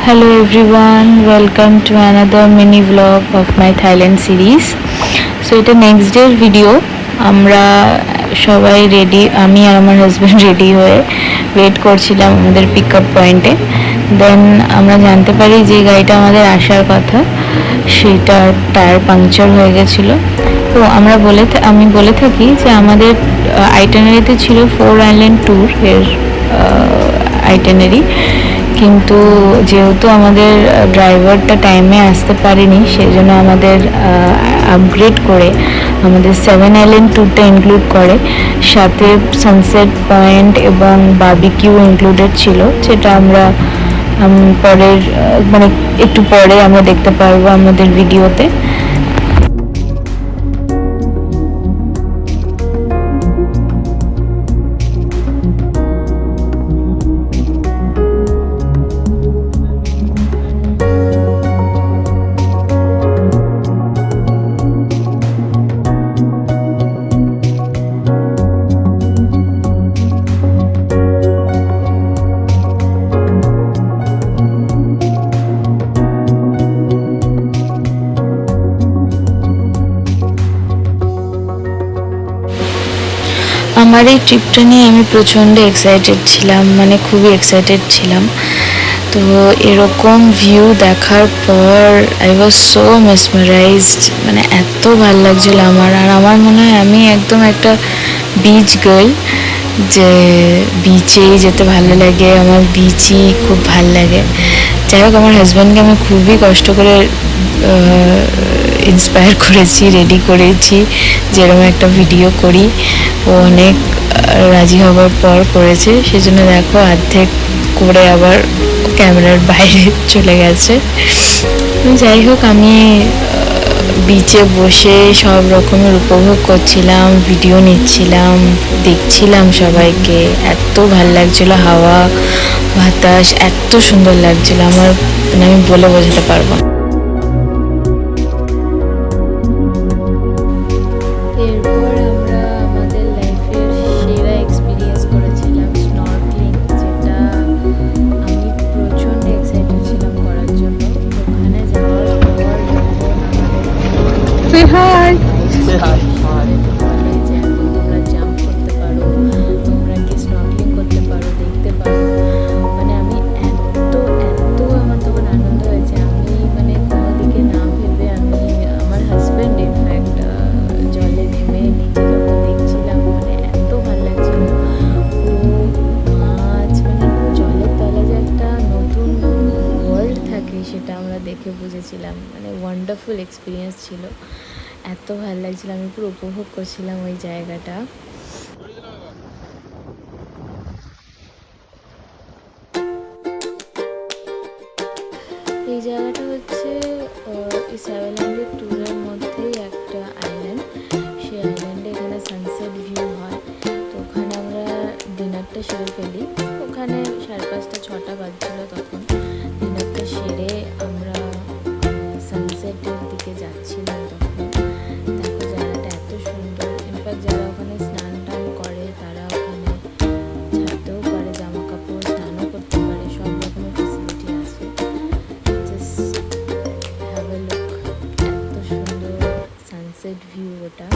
Hello everyone, welcome to another mini vlog of my Thailand series. So এটা next ডের video. আমরা সবাই ready, আমি আর আমার হাজব্যান্ড রেডি হয়ে ওয়েট করছিলাম আমাদের পিক আপ পয়েন্টে। দেন আমরা জানতে পারি যে গাড়িটা আমাদের আসার কথা সেটা টায়ার পাংচার হয়ে গেছিলো। তো আমি বলে থাকি যে আমাদের আইটেনারিতে ছিল 4 আইল্যান্ড ট্যুর এর আইটেনারি, কিন্তু যেহেতু আমাদের ড্রাইভারটা টাইমে আসতে পারেনি সেজন্য আমাদের আপগ্রেড করে আমাদের 7 আইল্যান্ড ট্যুরটা ইনক্লুড করে, সাথে সানসেট পয়েন্ট এবং বারবিকিউ ইনক্লুডেড ছিল, যেটা আমরা পরের একটু পরে আমরা দেখতে পারবো আমাদের ভিডিওতে। আমার এই ট্রিপটা নিয়ে আমি প্রচণ্ড এক্সাইটেড ছিলাম, খুবই এক্সাইটেড ছিলাম। তো এরকম ভিউ দেখার পর আই ওয়াজ সো মেসমারাইজড, এত ভালো লাগছিল আমার। আর আমার মনে হয় আমি একদম একটা বিচ গার্ল, যে বিচেই যেতে ভালো লাগে, আমার বিচই খুব ভালো লাগে। যাই হোক, আমার হাজব্যান্ডকে আমি খুবই কষ্ট করে ইন্সপায়ার করেছি, রেডি করেছি যেরকম একটা ভিডিও করি। ও অনেক রাজি হবার পর করেছে, সেজন্য দেখো অর্ধেক করে আবার ক্যামেরার বাইরে চলে গেছে। যাই হোক, আমি বিচে বসে সব রকমের উপভোগ করছিলাম, ভিডিও নিচ্ছিলাম, দেখছিলাম সবাইকে। এত ভাল লাগছিল, হাওয়া বাতাস এত সুন্দর লাগছিল আমার, আমি বলে বোঝাতে পারবো না। এরপর আমরা আমাদের লাইফের সেরা এক্সপিরিয়েন্স করেছিলাম স্নর্কেলিং, যেটা আমি প্রচণ্ড এক্সাইটেড ছিলাম করার জন্য। ওখানে যাওয়ার পর যখন আমাদের যে এখন তোমরা জাম্প করতে পারো, তোমরা কি স্নর্কেলিং করতে পারো, দেখতে পারো, আমি এত আমার তখন আনন্দ হয়েছে। আমি কোনো দিকে না ভেবে আমি আমার হাজব্যান্ড ইনফ্যাক্ট জলে নেমে নিচে যখন দেখছিলাম, এত ভালো লাগছিল। মাছ জলের তলা যে একটা নতুন ওয়ার্ল্ড থাকে সেটা আমরা দেখে বুঝেছিলাম। ওয়ান্ডারফুল এক্সপিরিয়েন্স ছিল, এত ভালো লাগছিল, আমি পুরো উপভোগ করছিলাম ওই জায়গাটা। এই জায়গাটা হচ্ছে এই 7 আইল্যান্ডের ট্যুরের মধ্যেই একটা আইল্যান্ড। সেই আইল্যান্ডে এখানে সানসেট ভিউ হয়। তো ওখানে আমরা ডিনারটা সেরে ফেলি। ওখানে 5:30 6টা বাজছিল তখন। ডিনারটা সেরে আমরা সানসেটের দিকে যাচ্ছিলাম। তখন দেখো জায়গাটা এত সুন্দর। ইনফ্যাক্ট যারা ওখানে স্নান টান করে তারা ওখানে ছাড়তেও পারে জামা কাপড়, স্নানও করতে পারে, সব রকমের ফেসিলিটি আছে। হ্যাভ এ লুক, এত সুন্দর সানসেট ভিউ ওটা।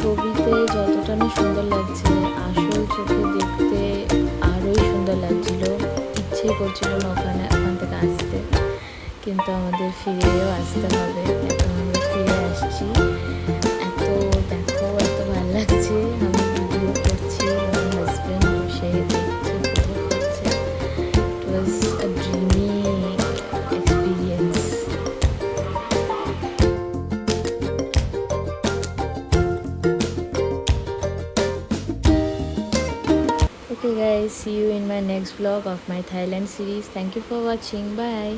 ছবিতে যতটা না সুন্দর লাগছে, আসল চোখে দেখতে আরোই সুন্দর লাগছিল। ইচ্ছেই করছিল না ওখান থেকে আসতে, কিন্তু আমাদের ফিরেও আসতে হবে। এখন আমরা ফিরে আসছি। দেখো এত ভালো লাগছে, আমি ভিডিও করছি, আমার হাজব্যান্ড বসে দেখছে, উপভোগ করছে। It was a dreamy experience. Okay guys, see you in my next vlog of my Thailand series. Thank you for watching. Bye.